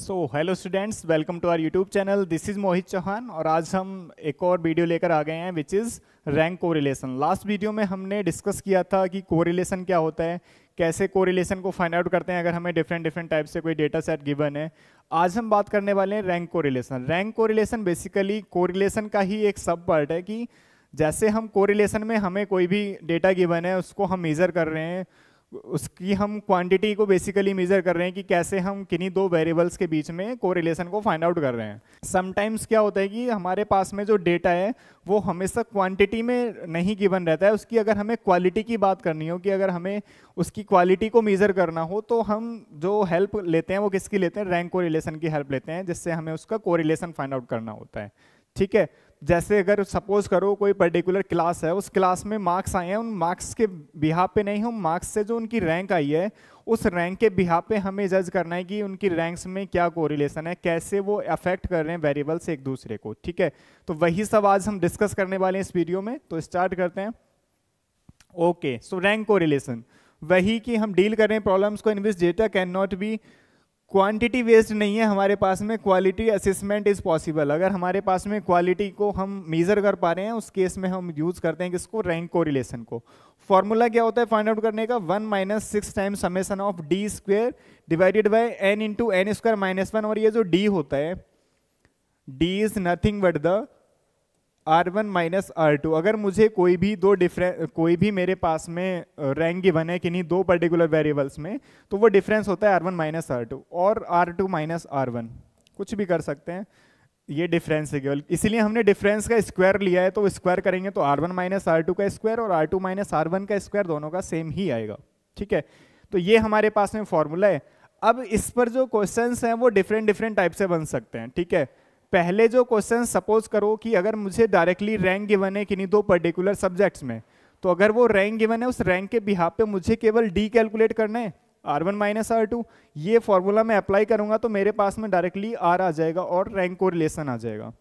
So hello students, welcome to our YouTube channel. This is Mohit Chauhan और आज हम एक और वीडियो लेकर आ गए हैं which is rank correlation. Last video में हमने डिस्कस किया था कि कोरिलेशन क्या होता है, कैसे कोरिलेशन को फाइंड आउट करते हैं अगर हमें डिफरेंट डिफरेंट टाइप से कोई डेटा सेट गिवन है। आज हम बात करने वाले हैं rank correlation. Rank correlation basically correlation का ही एक सब पार्ट है कि जैसे हम कोरिलेशन में हमें कोई भी डेटा गिवन है उसको हम मेज़र कर रहे हैं, उसकी हम क्वांटिटी को बेसिकली मेजर कर रहे हैं कि कैसे हम किन्हीं दो वेरिएबल्स के बीच में कोरिलेशन को फाइंड आउट कर रहे हैं। समटाइम्स क्या होता है कि हमारे पास में जो डेटा है वो हमेशा क्वांटिटी में नहीं गिवन रहता है, उसकी अगर हमें क्वालिटी की बात करनी हो कि अगर हमें उसकी क्वालिटी को मेजर करना हो तो हम जो हेल्प लेते हैं वो किसकी लेते हैं, रैंक कोरिलेशन की हेल्प लेते हैं, जिससे हमें उसका कोरिलेशन फाइंड आउट करना होता है। ठीक है, जैसे अगर सपोज करो कोई पर्टिकुलर क्लास है, उस क्लास में मार्क्स आए हैं, उन मार्क्स के बिहाफ पे नहीं, हम मार्क्स से जो उनकी रैंक आई है उस रैंक के बिहाफ पे हमें जज करना है कि उनकी रैंक्स में क्या कोरिलेशन है, कैसे वो अफेक्ट कर रहे हैं वेरिएबल्स एक दूसरे को। ठीक है, तो वही सब आज हम डिस्कस करने वाले हैं इस वीडियो में, तो स्टार्ट करते हैं। ओके, सो रैंक कोरिलेशन वही कि हम डील कर रहे हैं प्रॉब्लम्स को in which data can not be quantity based नहीं है, हमारे पास में क्वालिटी असेसमेंट इज पॉसिबल। अगर हमारे पास में क्वालिटी को हम मेजर कर पा रहे हैं उस केस में हम यूज करते हैं किसको, रैंक कोरिलेशन को। फॉर्मूला क्या होता है फाइंड आउट करने का, 1 - 6 times summation of D square divided by n into N square minus 1। और ये जो d होता है, d is nothing but the R1 minus R2। अगर मुझे कोई भी मेरे पास में रैंक गिवन है किन्हीं दो पर्टिकुलर वेरिएबल्स में, तो वो डिफरेंस होता है R1 माइनस R2 और R2 माइनस R1, कुछ भी कर सकते हैं, ये डिफरेंस है केवल। इसीलिए हमने डिफरेंस का स्क्वायर लिया है, तो स्क्वायर करेंगे तो R1 माइनस R2 का स्क्वायर और R2 माइनस R1 का स्क्वायर दोनों का सेम ही आएगा। ठीक है, तो ये हमारे पास में फॉर्मूला है। अब इस पर जो क्वेश्चंस हैं वो डिफरेंट डिफरेंट टाइप से बन सकते हैं। ठीक है, पहले जो क्वेश्चन सपोज करो कि अगर मुझे डायरेक्टली रैंक गिवन है किन्हीं दो पर्टिकुलर सब्जेक्ट्स में, तो अगर वो रैंक गिवन है उस रैंक के बिहाफ पे मुझे केवल डी कैलकुलेट करना है, R1 माइनस R2। ये फॉर्मूला मैं अप्लाई करूंगा तो मेरे पास में डायरेक्टली R आ जाएगा और रैंक कोरिलेशन आ जाएगा।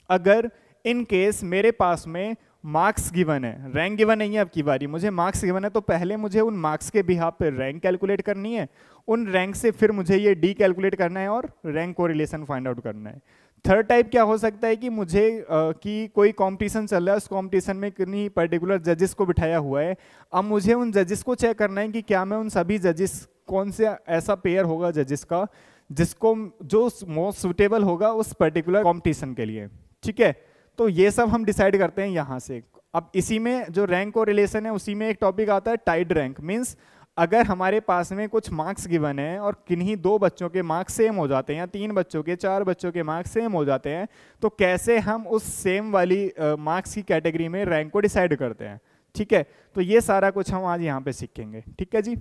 अगर इन केस मेरे पास में मार्क्स गिवन है, रैंक गिवन नहीं है, अब की बारी मुझे मार्क्स गिवन है, तो पहले मुझे उन मार्क्स के बिहाफ पे रैंक कैलकुलेट करनी है, उन रैंक से फिर मुझे ये डी कैलकुलेट करना है और रैंक कोरिलेशन फाइंड आउट करना है। थर्ड टाइप क्या हो सकता है कि मुझे कि कोई कंपटीशन चल रहा है, उस कंपटीशन में किन्हीं पर्टिकुलर जजेस को बिठाया हुआ है, अब मुझे उन जजेस को चेक करना है कि क्या मैं उन सभी जजेस, कौन से ऐसा पेयर होगा जजेस का जिसको जो मोस्ट सुटेबल होगा उस पर्टिकुलर कंपटीशन के लिए। ठीक है, तो ये सब हम डिसाइड करते हैं यहाँ से। अब इसी में जो रैंक कोरिलेशन है उसी में एक टॉपिक आता है टाइड रैंक। मीन्स अगर हमारे पास में कुछ मार्क्स गिवन है और किन्हीं दो बच्चों के मार्क्स सेम हो जाते हैं या 3 बच्चों के 4 बच्चों के मार्क्स सेम हो जाते हैं, तो कैसे हम उस सेम वाली मार्क्स की कैटेगरी में रैंक को डिसाइड करते हैं। ठीक है, तो ये सारा कुछ हम आज यहाँ पे सीखेंगे। ठीक है जी,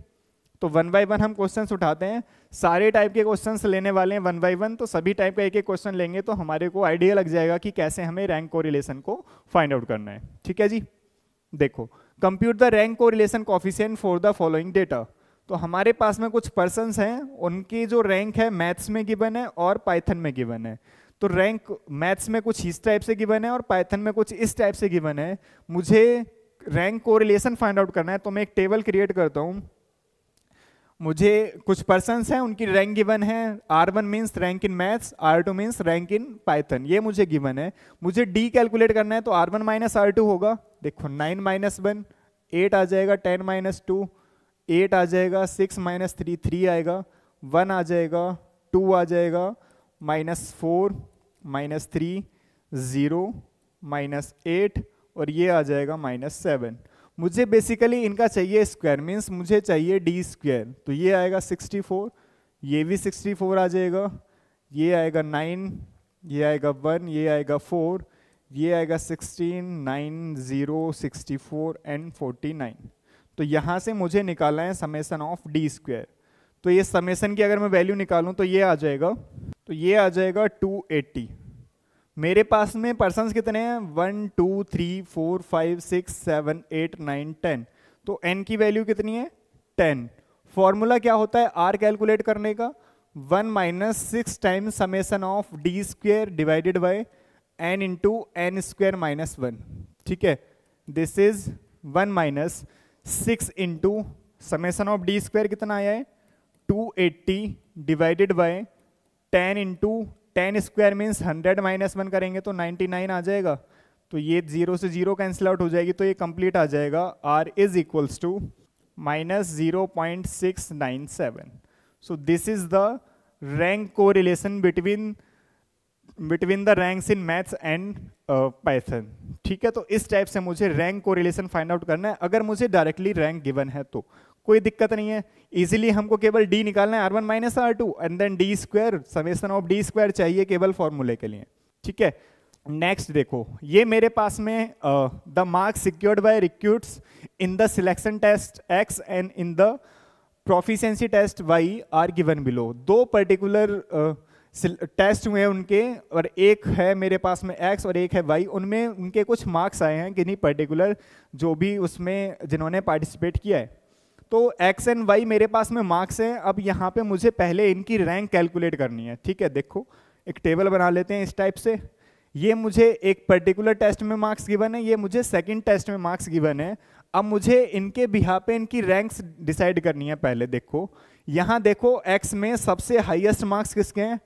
तो 1 बाय 1 हम क्वेश्चंस उठाते हैं। सारे टाइप के क्वेश्चंस लेने वाले हैं 1 बाय 1, तो सभी टाइप का एक एक क्वेश्चन लेंगे तो हमारे को आइडिया लग जाएगा कि कैसे हमें रैंक कोरिलेशन को फाइंड आउट करना है। ठीक है जी, देखो, compute the rank correlation coefficient for the following data. तो हमारे पास में कुछ पर्सन्स हैं, उनकी जो रैंक है मैथ्स में गिवन है और पाइथन में गिवन है। तो रैंक मैथ्स में कुछ इस टाइप से गिवन है और पाइथन में कुछ इस टाइप से गिवन है। मुझे रैंक कोरिलेशन फाइंड आउट करना है, तो मैं एक टेबल क्रिएट करता हूँ। मुझे कुछ पर्सन्स हैं, उनकी रैंक गिवन है, R1 means rank in maths, R2 means rank in Python, ये मुझे गिवन है। मुझे डी कैलकुलेट करना है, तो R1 माइनस R2 होगा, देखो 9 - 1 8 आ जाएगा, 10 - 2 8 आ जाएगा, 6 - 3 3 आएगा, 1 आ जाएगा, 2 आ जाएगा, -4 -3 0 -8 और ये आ जाएगा -7। मुझे बेसिकली इनका चाहिए स्क्वायर, मीन्स मुझे चाहिए डी स्क्वायर, तो ये आएगा 64, ये भी 64 आ जाएगा, ये आएगा 9, ये आएगा 1, ये आएगा 4, ये आएगा 16 9 0 64 एंड 49। तो यहाँ से मुझे निकालना है समेशन ऑफ डी स्क्वायर। तो ये समेशन की अगर मैं वैल्यू निकालूँ तो ये आ जाएगा, 280। मेरे पास में पर्सन्स कितने हैं, 1 2 3 4 5 6 7 8 9 10, तो n की वैल्यू कितनी है, 10। फॉर्मूला क्या होता है r कैलकुलेट करने का, 1 - 6 times summation of D square divided by n into N square minus 1। ठीक है, this is 1 - 6 into summation of D square कितना आया है, 280 divided by 10 into 10 square means 100 minus 1 करेंगे तो 99 आ जाएगा, तो ये 0 से 0 कैंसिल आउट हो जाएगी, तो ये कंप्लीट आ जाएगा R is equals to -0.697. So this is the rank correlation between the ranks in maths and Python. ठीक है, तो इस टाइप से मुझे रैंक कोरिलेशन फाइंड आउट करना है। अगर मुझे डायरेक्टली रैंक गिवन है तो कोई दिक्कत नहीं है, इजीली हमको केवल डी निकालना है, R1 minus R2 and then D square, summation of D square चाहिए केवल फॉर्मूले के लिए। ठीक है, नेक्स्ट देखो, ये मेरे पास में the marks secured by recruits in the selection test X and in the proficiency test Y are given below. दो पर्टिकुलर टेस्ट हुए हैं उनके, और एक है मेरे पास में X और एक है Y, उनमें उनके कुछ मार्क्स आए हैं किन्हीं पर्टिकुलर जो भी उसमें जिन्होंने पार्टिसिपेट किया है। तो X एंड Y मेरे पास में मार्क्स हैं। अब यहाँ पे मुझे पहले इनकी रैंक कैलकुलेट करनी है। ठीक है, देखो एक टेबल बना लेते हैं इस टाइप से। ये मुझे एक पर्टिकुलर टेस्ट में मार्क्स गिवन है, ये मुझे सेकंड टेस्ट में मार्क्स गिवन है। अब मुझे इनके बिहार पे इनकी रैंक्स डिसाइड करनी है। पहले देखो, यहाँ देखो X में सबसे हाईएस्ट मार्क्स किसके हैं,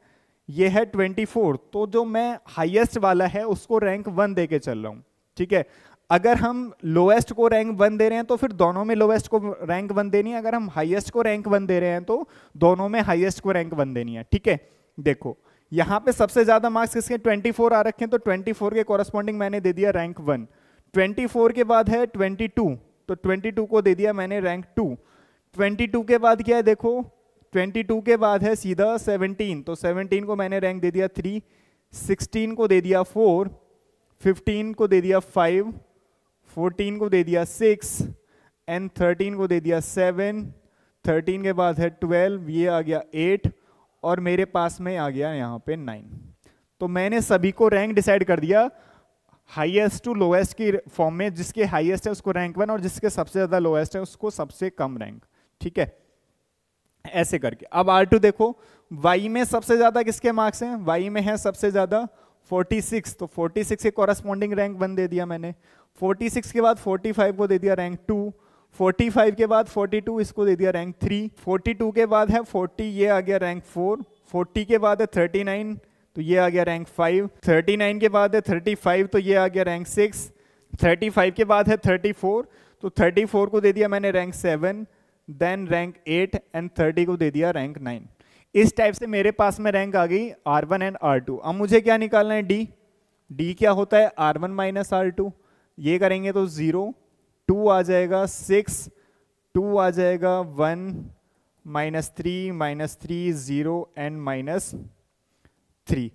ये है 24, तो जो मैं हाईएस्ट वाला है उसको रैंक 1 दे के चल रहा हूँ। ठीक है, अगर हम लोएस्ट को रैंक 1 दे रहे हैं तो फिर दोनों में लोएस्ट को रैंक 1 देनी है, अगर हम हाईएस्ट को रैंक 1 दे रहे हैं तो दोनों में हाईएस्ट को रैंक 1 देनी है। ठीक है, देखो यहाँ पे सबसे ज्यादा मार्क्स किसके 24 आ रखे हैं, तो 24 के कॉरस्पॉन्डिंग मैंने दे दिया रैंक 1। 24 के बाद है 22, तो 22 को दे दिया मैंने रैंक 2। 22 के बाद क्या है, देखो 22 के बाद है सीधा 17, तो 17 को मैंने रैंक दे दिया 3, 16 को दे दिया 4, 15 को दे दिया 5, 14 को दे दिया 6 एंड 13 को दे दिया 7, 13 के बाद है 12, ये आ गया 8 और मेरे पास में आ गया यहाँ पे 9। तो मैंने सभी को रैंक डिसाइड कर दिया हाईएस्ट टू लोएस्ट की फॉर्म में, जिसके हाईएस्ट है उसको रैंक 1 और जिसके सबसे ज्यादा लोएस्ट है उसको सबसे कम रैंक। ठीक है, ऐसे करके। अब R2 देखो, Y में सबसे ज्यादा किसके मार्क्स हैं, Y में है सबसे ज्यादा 46, तो 46 के कॉरस्पॉन्डिंग रैंक 1 दे दिया मैंने। 46 के बाद 45 को दे दिया रैंक 2, 45 के बाद 42 इसको दे दिया रैंक 3, 42 के बाद है 40, ये आ गया रैंक 4, 40 के बाद है 39, तो ये आ गया रैंक 5, 39 के बाद है 35, तो ये आ गया रैंक 6, 35 के बाद है 34, तो 34 को दे दिया मैंने रैंक 7, देन रैंक 8 एंड 30 को दे दिया रैंक 9। इस टाइप से मेरे पास में रैंक आ गई R1 एंड R2। अब मुझे क्या निकालना है, D क्या होता है R1 माइनस R2, ये करेंगे तो 0, 2 आ जाएगा 6, 2 आ जाएगा 1, -3 0 एंड -3।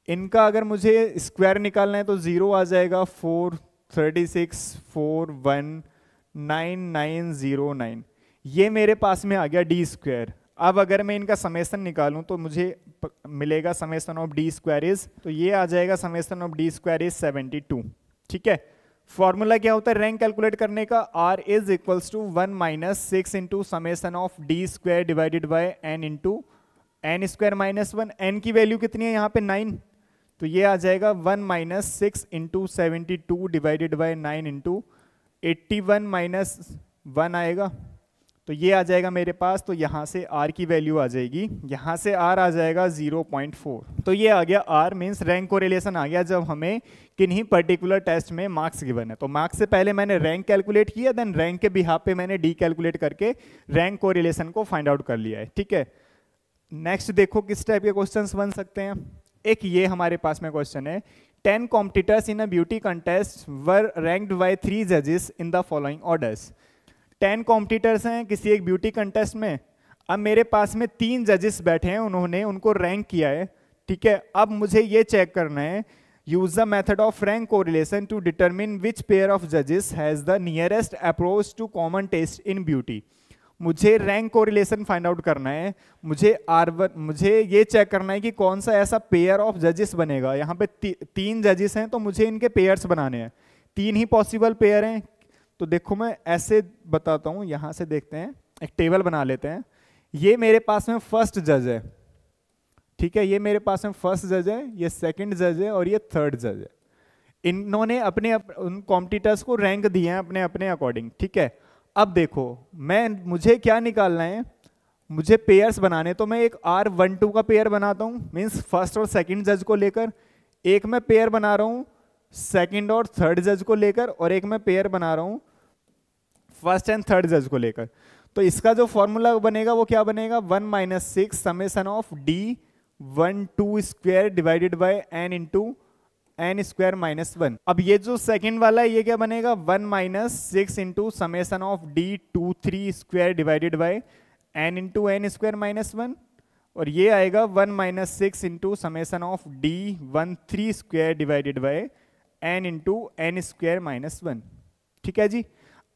इनका अगर मुझे स्क्वायर निकालना है तो 0 आ जाएगा 4, 36, 4, 1, 9, 9, 0, 9। ये मेरे पास में आ गया डी स्क्वायर। अब अगर मैं इनका समेशन निकालूं तो मुझे मिलेगा summation of D square is, तो ये आ जाएगा summation of D square is 72। ठीक है, फॉर्मूला क्या होता है रैंक कैलकुलेट करने का, R is equals to 1 minus 6 into summation of D square divided by n into N square minus 1। N की वैल्यू कितनी है यहाँ पे 9, तो ये आ जाएगा 1 minus 6 into 72 divided by 9 into 81 minus 1 आएगा, तो ये आ जाएगा मेरे पास। तो यहाँ से R की वैल्यू आ जाएगी, यहाँ से R आ जाएगा 0.4। तो ये आ गया R मीन्स रैंक कोरिलेशन आ गया जब हमें किन्हीं पर्टिकुलर टेस्ट में मार्क्स गिवन है। तो मार्क्स से पहले मैंने रैंक कैलकुलेट किया, देन रैंक के बिहाफ पे मैंने डी कैलकुलेट करके रैंक कोरिलेशन को फाइंड आउट कर लिया है। ठीक है, नेक्स्ट देखो किस टाइप के क्वेश्चंस बन सकते हैं। एक ये हमारे पास में क्वेश्चन है, 10 competitors in a beauty contest were ranked by 3 जजेस in the following orders. 10 competitors हैं किसी एक ब्यूटी कंटेस्ट में, अब मेरे पास में 3 जजेस बैठे हैं, उन्होंने उनको रैंक किया है। ठीक है, अब मुझे ये चेक करना है, use the method of rank correlation to determine which pair of जजेस has the nearest approach to common taste in beauty. मुझे रैंक कोरिलेशन फाइंड आउट करना है, मुझे ये चेक करना है कि कौन सा ऐसा पेयर ऑफ जजेस बनेगा। यहाँ पे 3 जजेस हैं तो मुझे इनके पेयर्स बनाने हैं, 3 ही पॉसिबल पेयर हैं। तो देखो मैं ऐसे बताता हूँ, यहाँ से देखते हैं, एक टेबल बना लेते हैं। ये मेरे पास में फर्स्ट जज है, ठीक है, ये मेरे पास में फर्स्ट जज है, ये सेकंड जज है और ये थर्ड जज है। इन्होंने अपने उन कॉम्पिटिटर्स को रैंक दिए हैं अपने अपने अकॉर्डिंग। ठीक है, अब देखो मुझे क्या निकालना है, मुझे पेयर्स बनाने, तो मैं एक R12 का पेयर बनाता हूँ, मीन्स फर्स्ट और सेकंड जज को लेकर। एक मैं पेयर बना रहा हूँ सेकंड और थर्ड जज को लेकर, और एक मैं पेयर बना रहा हूँ फर्स्ट एंड थर्ड जज को लेकर। तो इसका जो फॉर्मूला बनेगा वो क्या बनेगा, 1 minus 6 summation of D12 square divided by n into n square minus 1। अब ये जो सेकंड वाला है ये क्या बनेगा, 1 minus 6 into summation of D23 square divided by n into n square minus 1, और ये आएगा 1 minus 6 into summation of D13 square divided by n into n square minus 1। ठीक है जी।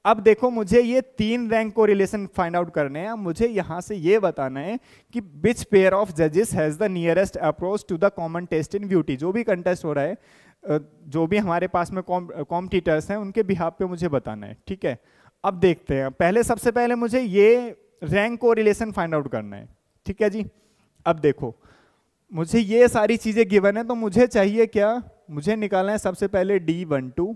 अब देखो मुझे ये 3 रैंक को रिलेशन फाइंड आउट करने हैं। मुझे यहां से ये बताना है कि विच पेयर ऑफ जजेस has the nearest approach to the common taste in beauty. जो भी कंटेस्ट हो रहा है, जो भी हमारे पास में कॉम्पिटिटर्स हैं, उनके बिहाफ पे मुझे बताना है। ठीक है, अब देखते हैं। पहले सबसे पहले मुझे ये रैंक को रिलेशन फाइंड आउट करना है। ठीक है जी। अब देखो मुझे ये सारी चीजें गिवन है, तो मुझे चाहिए क्या, मुझे निकालना है सबसे पहले D12,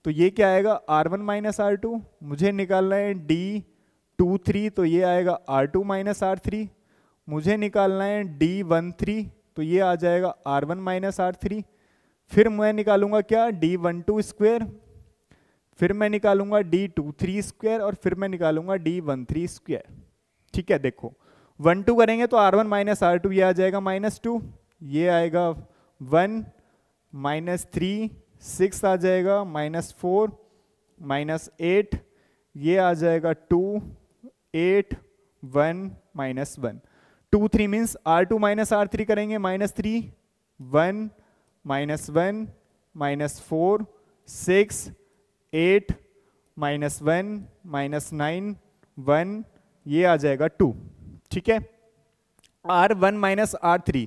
तो ये क्या आएगा R1 माइनस R2। मुझे निकालना है D23, तो ये आएगा R2 माइनस R3। मुझे निकालना है D13, तो ये आ जाएगा R1 माइनस R3। फिर मैं निकालूंगा क्या, D12 स्क्वायर, फिर मैं निकालूंगा D23 स्क्वायर, और फिर मैं निकालूंगा D13 स्क्वायर। ठीक है, देखो 1 2 करेंगे तो R1 माइनस R2 ये आ जाएगा -2, ये आएगा 1 माइनस 3 6 आ जाएगा, -4 -8 ये आ जाएगा 2 8 1 -1 2 3 मीन्स R2 माइनस R3 करेंगे -3 1 -1 -4 6 8 -1 -9 1 ये आ जाएगा 2। ठीक है, R1 माइनस R3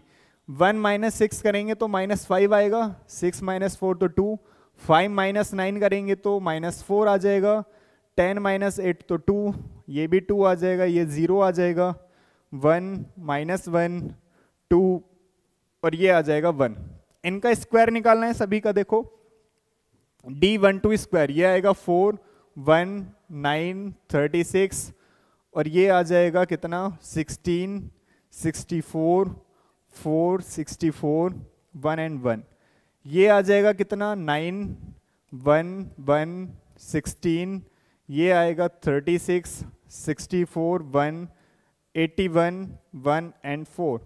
1 माइनस 6 करेंगे तो -5 आएगा, 6 माइनस 4 तो 2, 5 माइनस 9 करेंगे तो -4 आ जाएगा, 10 माइनस 8 तो 2, ये भी 2 आ जाएगा, ये 0 आ जाएगा, 1 -1 2 और ये आ जाएगा 1। इनका स्क्वायर निकालना है सभी का। देखो D12 स्क्वायर ये आएगा 4 1 9 36, और ये आ जाएगा कितना 16 64 4 64 1 एंड 1, ये आ जाएगा कितना 9 1 1 16, ये आएगा 36 64 1 81 1 एंड 4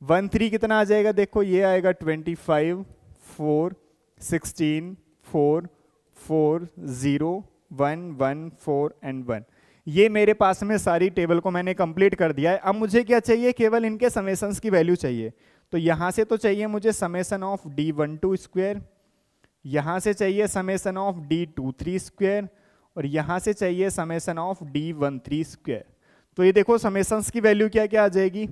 1 3 कितना आ जाएगा, देखो ये आएगा 25 4 16 4 4 0 1 1 4 एंड 1। ये मेरे पास में सारी टेबल को मैंने कंप्लीट कर दिया है। अब मुझे क्या चाहिए, केवल इनके समेशंस की वैल्यू चाहिए। तो यहाँ से तो चाहिए मुझे समेशन ऑफ D12 स्क्वायर, यहाँ से चाहिए समेशन ऑफ D23 स्क्वायर, और यहाँ से चाहिए समेशन ऑफ D13 स्क्वायर। तो ये देखो समेशंस की वैल्यू क्या क्या आ जाएगी,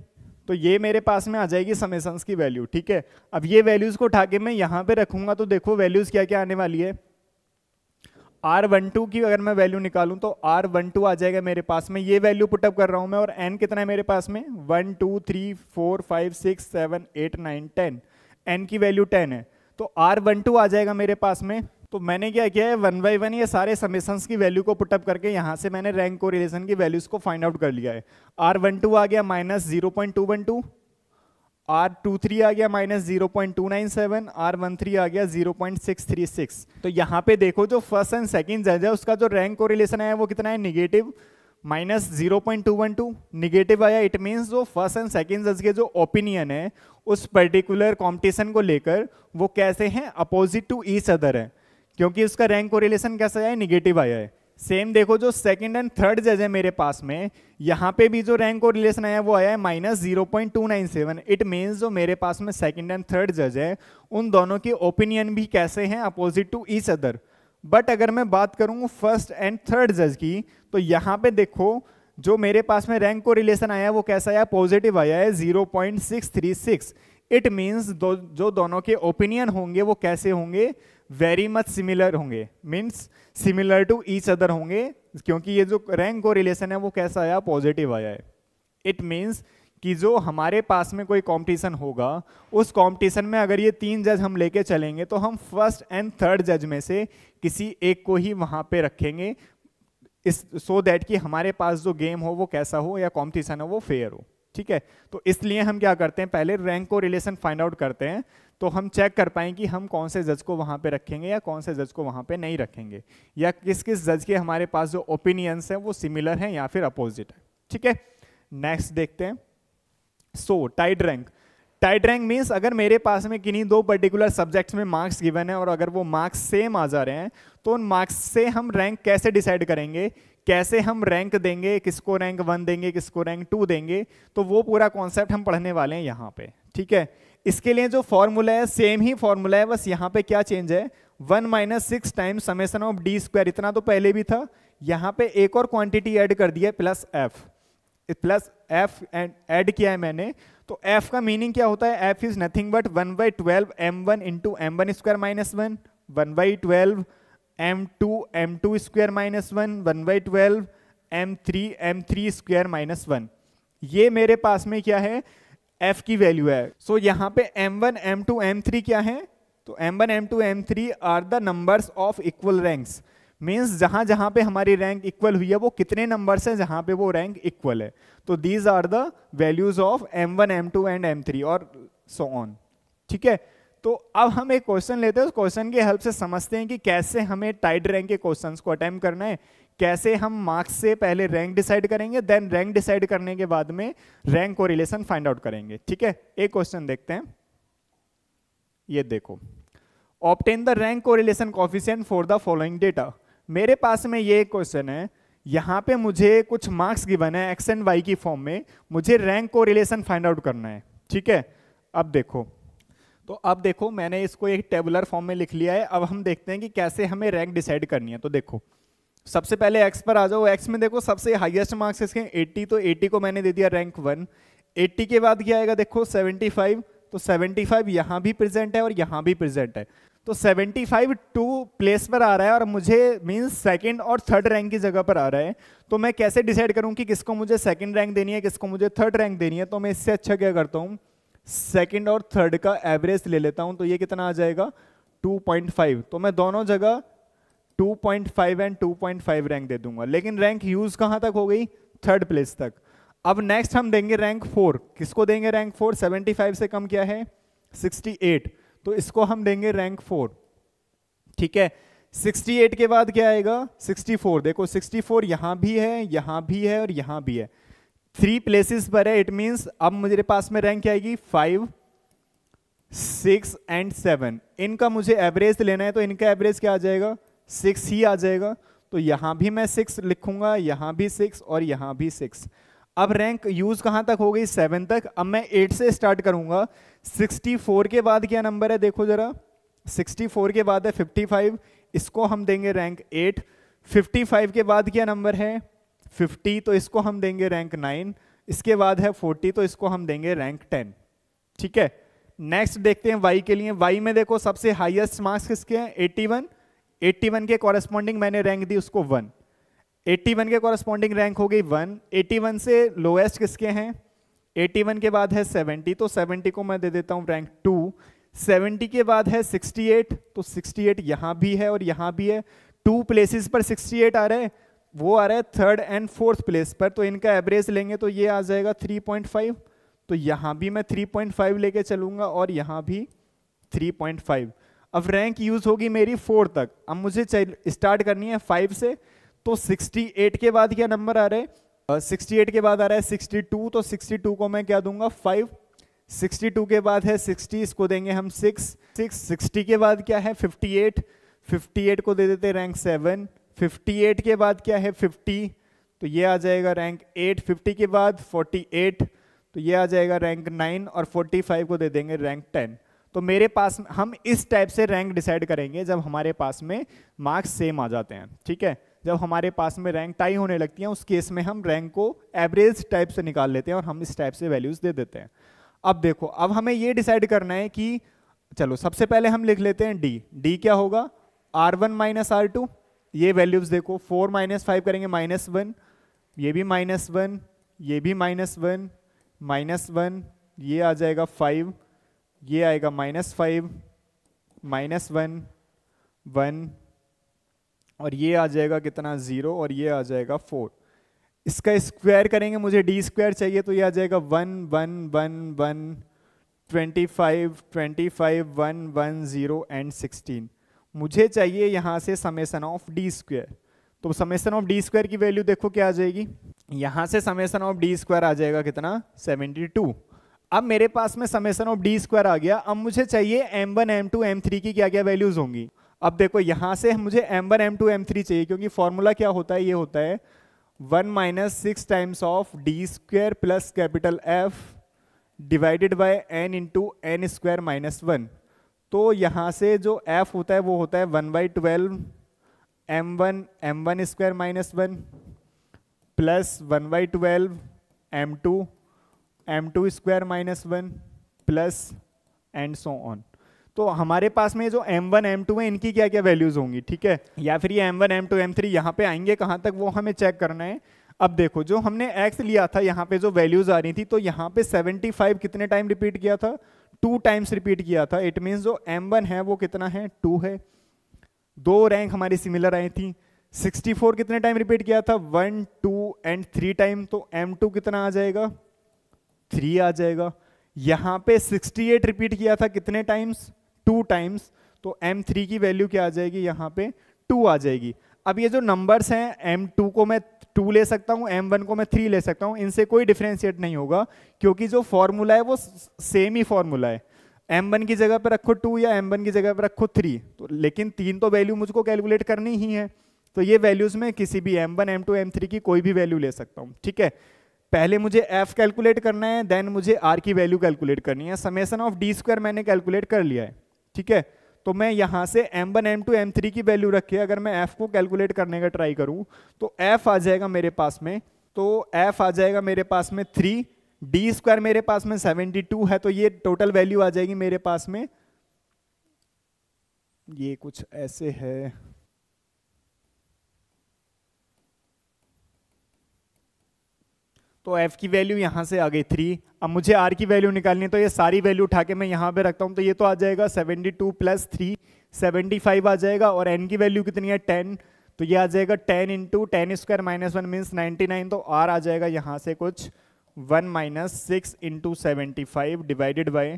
तो ये मेरे पास में आ जाएगी समेशंस की वैल्यू। ठीक है, अब ये वैल्यूज को उठा के मैं यहाँ पे रखूंगा, तो देखो वैल्यूज क्या क्या आने वाली है। R12 की अगर मैं वैल्यू निकालूं तो R12 आ जाएगा मेरे पास में, ये वैल्यू पुटअप कर रहा हूं मैं, और n कितना है मेरे पास में 1 2 3 4 5 6 7 8 9 10, n की वैल्यू 10 है, तो R12 आ जाएगा मेरे पास में। तो मैंने क्या किया है 1 बाय 1 ये सारे समेशंस की वैल्यू को पुटअप करके यहाँ से मैंने रैंक कोरिलेशन की वैल्यूज को फाइंड आउट कर लिया है। R12 आ गया -0.212, R23 आ गया -0.297, R13 आ गया 0.636। तो यहाँ पे देखो जो फर्स्ट एंड सेकंड जज है उसका जो रैंक कोरिलेशन है वो कितना है, निगेटिव -0.212 निगेटिव आया। इट मीन्स जो फर्स्ट एंड सेकंड जज के जो ओपिनियन है उस पर्टिकुलर कॉम्पिटिशन को लेकर वो कैसे हैं, अपोजिट टू ईच अदर है, क्योंकि उसका रैंक कोरिलेशन कैसा आया है, निगेटिव आया है। सेम देखो जो सेकंड एंड थर्ड जज है मेरे पास में, यहाँ पे भी जो रैंक कोरिलेशन आया है वो आया है -0.297। इट मीन्स जो मेरे पास में सेकंड एंड थर्ड जज है उन दोनों के ओपिनियन भी कैसे हैं, opposite to each other. But अगर मैं बात करूँ फर्स्ट एंड थर्ड जज की, तो यहाँ पे देखो जो मेरे पास में रैंक कोरिलेशन आया है वो कैसा आया, पॉजिटिव आया है 0.636। इट मीन्स जो दोनों के ओपिनियन होंगे वो कैसे होंगे, वेरी मच सिमिलर होंगे, means similar to each other होंगे, क्योंकि ये जो रैंक कोरिलेशन है वो कैसा आया, पॉजिटिव आया है। इट मीन्स कि जो हमारे पास में कोई कंपटीशन होगा उस कंपटीशन में अगर ये 3 जज हम लेके चलेंगे तो हम फर्स्ट एंड थर्ड जज में से किसी एक को ही वहां पे रखेंगे इस सो दैट कि हमारे पास जो गेम हो वो कैसा हो या कॉम्पिटिशन हो वो फेयर हो। ठीक है, तो इसलिए हम क्या करते हैं, पहले रैंक को रिलेशन फाइंड आउट करते हैं, तो हम चेक कर पाएं कि हम कौन से जज को वहां पे रखेंगे या कौन से जज को वहां पे नहीं रखेंगे, या किस किस जज के हमारे पास जो ओपिनियंस हैं वो सिमिलर हैं या फिर अपोजिट है। ठीक है, नेक्स्ट देखते हैं। So tied rank, tied rank means अगर मेरे पास में किन्हीं दो पर्टिकुलर सब्जेक्ट्स में मार्क्स गिवन है और अगर वो मार्क्स सेम आ जा रहे हैं तो उन मार्क्स से हम रैंक कैसे डिसाइड करेंगे, कैसे हम रैंक देंगे, किसको रैंक 1 देंगे, किसको रैंक 2 देंगे, तो वो पूरा कॉन्सेप्ट हम पढ़ने वाले हैं यहाँ पे। ठीक है, इसके लिए जो फॉर्मूला है सेम ही फॉर्मूला है, बस यहाँ पे क्या चेंज है, 1 - 6 times summation of D square, इतना तो पहले भी था, यहाँ पे एक और क्वांटिटी ऐड कर दिया प्लस एफ ऐड किया है मैंने। तो f का मीनिंग क्या होता है, f is nothing but 1/12 m1 into m1 square minus 1, 1/12 m2 square minus 1, 1/12 m3 square minus 1। ये मेरे पास में क्या है, f की वैल्यू है। सो यहाँ पे m1 m2 m3 क्या है, तो m1 m2 m3 are the numbers of equal ranks, means जहां जहां पे हमारी रैंक इक्वल हुई है वो कितने नंबर्स हैं जहां पे वो रैंक इक्वल है, तो these are the values of m1 m2 and m3 और सो ऑन। ठीक है, तो अब हम एक क्वेश्चन लेते हैं, उस क्वेश्चन की हेल्प से समझते हैं कि कैसे हमें टाइड रैंक के क्वेश्चंस को अटेम्प्ट करना है, कैसे हम मार्क्स से पहले रैंक डिसाइड करेंगे, देन रैंक डिसाइड करने के बाद में रैंक को रिलेशन फाइंड आउट करेंगे। ठीक है, एक क्वेश्चन देखते हैं, ये देखो, obtain the rank correlation coefficient for the following data. मेरे पास में ये क्वेश्चन है, यहाँ पे मुझे कुछ मार्क्स गिवन है एक्स एंड वाई की फॉर्म में, मुझे रैंक को रिलेशन फाइंड आउट करना है। ठीक है, अब देखो मैंने इसको एक टेबुलर फॉर्म में लिख लिया है। अब हम देखते हैं कि कैसे हमें रैंक डिसाइड करनी है। तो देखो सबसे पहले एक्स पर आ जाओ, एक्स में देखो सबसे हाईएस्ट मार्क्स इसके 80, तो 80 को मैंने दे दिया रैंक 1। 80 के बाद क्या आएगा, देखो 75, तो 75 यहाँ भी प्रेजेंट है और यहाँ भी प्रेजेंट है, तो 75 2 प्लेस पर आ रहा है और मुझे मींस सेकंड और थर्ड रैंक की जगह पर आ रहा है। तो मैं कैसे डिसाइड करूं कि किसको मुझे सेकंड रैंक देनी है, किसको मुझे थर्ड रैंक देनी है। तो मैं इससे अच्छा क्या करता हूं, सेकंड और थर्ड का एवरेज ले लेता हूं, तो ये कितना आ जाएगा 2.5, तो मैं दोनों जगह 2.5 एंड 2.5 रैंक दे दूंगा। लेकिन रैंक यूज कहां तक हो गई, थर्ड प्लेस तक। अब नेक्स्ट हम देंगे रैंक 4, किसको देंगे रैंक 4, 75 से कम क्या है 68, तो इसको हम देंगे रैंक 4। ठीक है, 68 के बाद क्या आएगा 64, देखो 64 यहां भी है, यहां भी है और यहां भी है, 3 प्लेसेस पर है। इट मींस अब मेरे पास में रैंक क्या आएगी 5 6 एंड 7। इनका मुझे एवरेज लेना है, तो इनका एवरेज क्या आ जाएगा 6 ही आ जाएगा, तो यहां भी मैं 6 लिखूंगा, यहां भी 6 और यहां भी 6। अब रैंक यूज कहां तक हो गई 7 तक। अब मैं 8 से स्टार्ट करूंगा। 64 के बाद क्या नंबर है, देखो जरा 64 के बाद है 55, इसको हम देंगे रैंक 8। 55 के बाद क्या नंबर है 50, तो इसको हम देंगे रैंक 9। इसके बाद है 40, तो इसको हम देंगे रैंक 10। ठीक है, नेक्स्ट देखते हैं वाई के लिए। वाई में देखो सबसे हाईएस्ट मार्क्स किसके हैं 81, 81 के कॉरेस्पॉन्डिंग मैंने रैंक दी उसको 1, 81 के कॉरेस्पॉन्डिंग रैंक हो गई 1। 81 से लोएस्ट किसके हैं 81 के बाद है 70, तो 70 को मैं दे देता हूं रैंक 2। 70 के बाद है 68, तो 68 यहां भी है और यहां भी है, 2 प्लेसेस पर 68 आ रहा है, वो आ रहा है थर्ड एंड फोर्थ प्लेस पर, तो इनका एवरेज लेंगे तो ये आ जाएगा 3.5, तो यहां भी मैं 3.5 लेके चलूंगा और यहां भी 3.5। अब रैंक यूज होगी मेरी 4 तक। अब मुझे स्टार्ट करनी है 5 से, तो 68 के बाद क्या नंबर आ रहा है 68 के बाद आ रहा है 62, तो 62 को मैं क्या दूंगा 5। 62 के बाद है 60, इसको देंगे हम 6। 60 के बाद क्या है 58, 58 को दे देते रैंक 7। 58 के बाद क्या है 50, तो ये आ जाएगा रैंक 8। 50 के बाद 48, तो ये आ जाएगा रैंक 9 और 45 को दे देंगे रैंक 10। तो मेरे पास हम इस टाइप से रैंक डिसाइड करेंगे जब हमारे पास में मार्क्स सेम आ जाते हैं। ठीक है, जब हमारे पास में रैंक टाई होने लगती है उस केस में हम रैंक को एवरेज टाइप से निकाल लेते हैं और हम इस टाइप से वैल्यूज दे देते हैं। अब देखो, अब हमें ये डिसाइड करना है कि चलो सबसे पहले हम लिख लेते हैं डी। डी क्या होगा R1 माइनस R2, ये वैल्यूज देखो 4 - 5 करेंगे -1, ये भी -1, ये भी -1, -1, ये आ जाएगा 5, ये आएगा -5, -1, 1 और ये आ जाएगा कितना 0 और ये आ जाएगा 4। इसका स्क्वायर करेंगे, मुझे डी स्क्वायर चाहिए, तो ये आ जाएगा 1 1 1 1 25 25 1 1 0 एंड 16। मुझे चाहिए यहाँ से समेसन ऑफ डी स्क्वायर। तो समेसन ऑफ डी स्क्वायर की वैल्यू देखो क्या आ जाएगी, यहाँ से समेसन ऑफ डी स्क्वायर आ जाएगा कितना 72। अब मेरे पास में समेसन ऑफ डी स्क्वायर आ गया। अब मुझे चाहिए m1 m2 m3 की क्या क्या वैल्यूज होंगी। अब देखो यहाँ से मुझे m1 m2 m3 चाहिए, क्योंकि फॉर्मूला क्या होता है, ये होता है 1 minus 6 times of D square plus capital F divided by n into N square minus 1। तो यहाँ से जो f होता है वो होता है 1/12 m1 square minus 1 plus 1/12 m2 square minus 1 plus and so on. तो हमारे पास में जो m1 m2 है इनकी क्या क्या वैल्यूज होंगी, ठीक है, या फिर ये m1 m2 m3 यहाँ पे आएंगे कहाँ तक वो हमें चेक करना है। अब देखो जो हमने x लिया था यहाँ पे जो वैल्यूज आ रही थी, तो यहाँ पे 75 कितने टाइम रिपीट किया था, 2 टाइम्स रिपीट किया था। इट मीन्स जो m1 है वो कितना है 2 है। 2 रैंक हमारी सिमिलर आई थी। 64 कितने टाइम रिपीट किया था 1 2 एंड 3 टाइम, तो m2 कितना आ जाएगा 3 आ जाएगा। यहाँ पे 68 रिपीट किया था कितने टाइम्स 2 टाइम्स, तो m3 की वैल्यू क्या आ जाएगी यहाँ पे 2 आ जाएगी। अब ये जो नंबर्स हैं m2 को मैं 2 ले सकता हूँ, m1 को मैं 3 ले सकता हूँ, इनसे कोई डिफरेंशिएट नहीं होगा, क्योंकि जो फॉर्मूला है वो सेम ही फॉर्मूला है। m1 की जगह पर रखो 2 या m1 की जगह पर रखो 3, तो लेकिन 3 तो वैल्यू मुझको कैलकुलेट करनी ही है। तो ये वैल्यूज में किसी भी m1 m2 m3 की कोई भी वैल्यू ले सकता हूँ, ठीक है। पहले मुझे f कैलकुलेट करना है, देन मुझे r की वैल्यू कैलकुलेट करनी है। समेसन ऑफ डी स्क्वायर मैंने कैलकुलेट कर लिया है, ठीक है। तो मैं यहाँ से m1 m2 m3 की वैल्यू रखे अगर मैं f को कैलकुलेट करने का ट्राई करूँ तो f आ जाएगा मेरे पास में, तो f आ जाएगा मेरे पास में 3, डी स्क्वायर मेरे पास में 72 है, तो ये टोटल वैल्यू आ जाएगी मेरे पास में, ये कुछ ऐसे है, तो f की वैल्यू यहाँ से आ गई 3। अब मुझे r की वैल्यू निकालनी है, तो ये सारी वैल्यू उठा के मैं यहाँ पे रखता हूँ, तो ये तो आ जाएगा 72 प्लस 3 75 आ जाएगा। और n की वैल्यू कितनी है 10, तो ये आ जाएगा 10 इंटू 10 स्क्वायर माइनस 1 मीन्स 99, तो r आ जाएगा यहाँ से कुछ 1 minus 6 into 75 divided by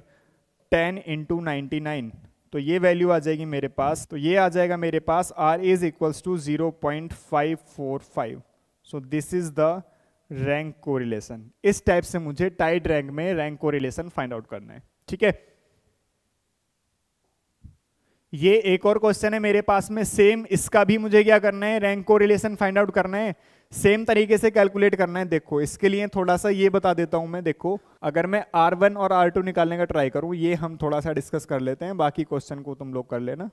10 into 99, तो ये वैल्यू आ जाएगी मेरे पास। तो ये आ जाएगा मेरे पास r is equals to 0.545। So this is the rank correlation. इस टाइप से मुझे टाइड रैंक में रैंक कोरिलेशन फाइंड आउट करना है, ठीक है। ये एक और क्वेश्चन है मेरे पास में सेम, इसका भी मुझे क्या करना है रैंक कोरिलेशन फाइंड आउट करना है, सेम तरीके से कैलकुलेट करना है। देखो इसके लिए थोड़ा सा ये बता देता हूं मैं। देखो अगर मैं R1 और R2 निकालने का ट्राई करूं, ये हम थोड़ा सा डिस्कस कर लेते हैं, बाकी क्वेश्चन को तुम लोग कर लेना।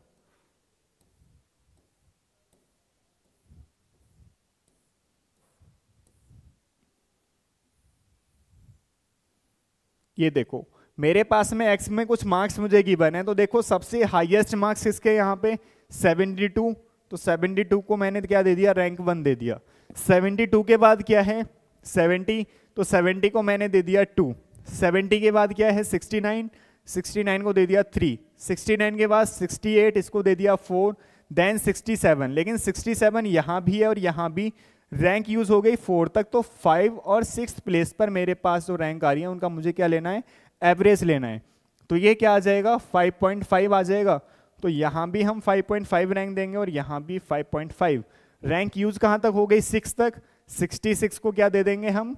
ये देखो मेरे पास में x में कुछ मार्क्स मुझे गिवन है, तो देखो सबसे हाईएस्ट मार्क्स किसके यहाँ पे 72, तो 72 को मैंने क्या दे दिया रैंक 1 दे दिया। 72 के बाद क्या है 70, तो 70 को मैंने दे दिया 2। 70 के बाद क्या है 69, 69 को दे दिया 3। 69 के बाद 68, इसको दे दिया 4, देन 67। लेकिन 67 यहाँ भी है और यहाँ भी रैंक यूज हो गई 4 तक, तो 5 और 6 प्लेस पर मेरे पास जो रैंक आ रही है उनका मुझे क्या लेना है एवरेज लेना है। तो ये क्या आ जाएगा 5.5 आ जाएगा, तो यहाँ भी हम 5.5 रैंक देंगे और यहाँ भी 5.5। रैंक यूज कहाँ तक हो गई 6 तक, 66 को क्या दे देंगे हम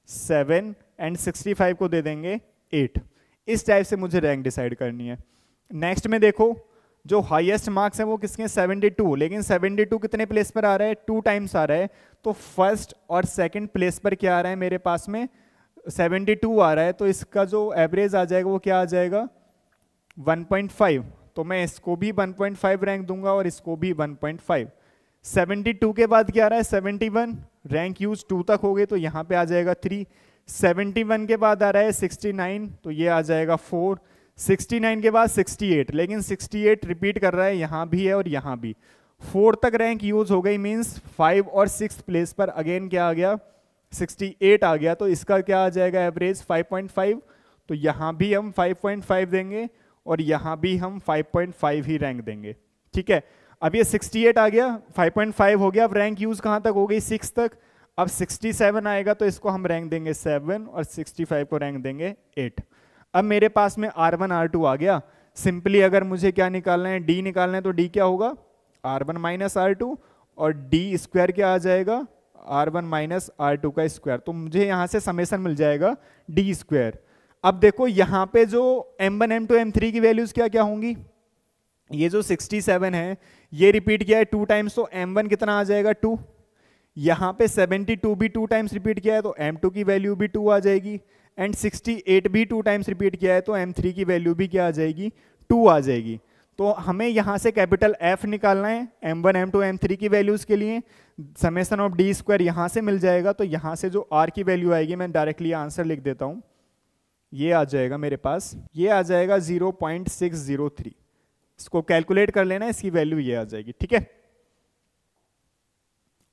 7 एंड 65 को दे देंगे 8। इस टाइप से मुझे रैंक डिसाइड करनी है। नेक्स्ट में देखो जो हाईएस्ट मार्क्स है वो किसके 72, लेकिन 72 कितने प्लेस पर आ रहा है 2 टाइम्स आ रहा है, तो फर्स्ट और सेकंड प्लेस पर क्या आ रहा है मेरे पास में 72 आ रहा है, तो इसका जो एवरेज आ जाएगा वो क्या आ जाएगा 1.5। तो मैं इसको भी 1.5 रैंक दूंगा और इसको भी 1.5। 72 के बाद क्या आ रहा है 71, रैंक यूज 2 तक हो गए, तो यहाँ पे आ जाएगा 3। 71 के बाद आ रहा है 69, तो ये आ जाएगा 4। 69 के बाद 68, लेकिन 68 रिपीट कर रहा है, यहाँ भी है और यहाँ भी। 4 तक रैंक यूज हो गई, मींस 5 और 6 प्लेस पर अगेन क्या आ गया 68 आ गया, तो इसका क्या आ जाएगा एवरेज 5.5। तो यहाँ भी हम 5.5 देंगे और यहाँ भी हम 5.5 ही रैंक देंगे, ठीक है। अब ये 68 आ गया, 5.5 हो गया, अब रैंक यूज कहाँ तक हो गई, 6 तक। अब 67 आएगा तो इसको हम रैंक देंगे 7 और 65 को रैंक देंगे 8। अब मेरे पास में R1 R2 आ गया। सिंपली अगर मुझे क्या निकालना है, D निकालना है, तो D क्या होगा, R1 माइनस R2, और D स्क्वायर क्या आ जाएगा, R1 माइनस R2 का स्क्वायर। तो मुझे यहां से समेशन मिल जाएगा D स्क्वायर। अब देखो यहाँ पे जो M1 M2 M3 की वैल्यूज क्या क्या होंगी, ये जो 67 है ये रिपीट किया है 2 टाइम्स, तो M1 कितना आ जाएगा 2। यहाँ पे 72 भी 2 टाइम्स रिपीट किया है तो M2 की वैल्यू भी 2 आ जाएगी। एंड 68 भी 2 टाइम्स रिपीट किया है तो M3 की वैल्यू भी क्या आ जाएगी, 2 आ जाएगी। तो हमें यहाँ से कैपिटल F निकालना है M1 M2 M3 की वैल्यूज के लिए। समेशन ऑफ D स्क्वायर यहाँ से मिल जाएगा, तो यहाँ से जो R की वैल्यू आएगी, मैं डायरेक्टली आंसर लिख देता हूँ, ये आ जाएगा मेरे पास, ये आ जाएगा 0.603। इसको कैलकुलेट कर लेना, इसकी वैल्यू ये आ जाएगी, ठीक है।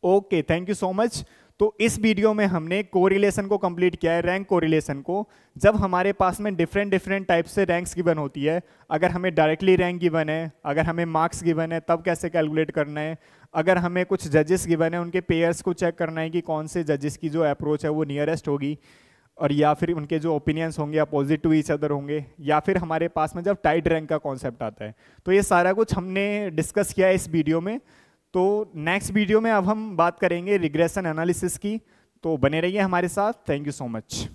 Okay, thank you so much. तो इस वीडियो में हमने कोरिलेशन को कंप्लीट किया है, रैंक कोरिलेशन को। जब हमारे पास में डिफरेंट टाइप से रैंक्स गिवन होती है, अगर हमें डायरेक्टली रैंक गिवन है, अगर हमें मार्क्स गिवन है, तब कैसे कैलकुलेट करना है, अगर हमें कुछ जजेस गिवन है, उनके पेयर्स को चेक करना है कि कौन से जजेस की जो अप्रोच है वो नियरेस्ट होगी, और या फिर उनके जो ओपिनियंस होंगे अपोजिट टू ईच अदर होंगे, या फिर हमारे पास में जब टाइट रैंक का कॉन्सेप्ट आता है। तो ये सारा कुछ हमने डिस्कस किया है इस वीडियो में। तो नेक्स्ट वीडियो में अब हम बात करेंगे रिग्रेशन एनालिसिस की, तो बने रहिए हमारे साथ। Thank you so much.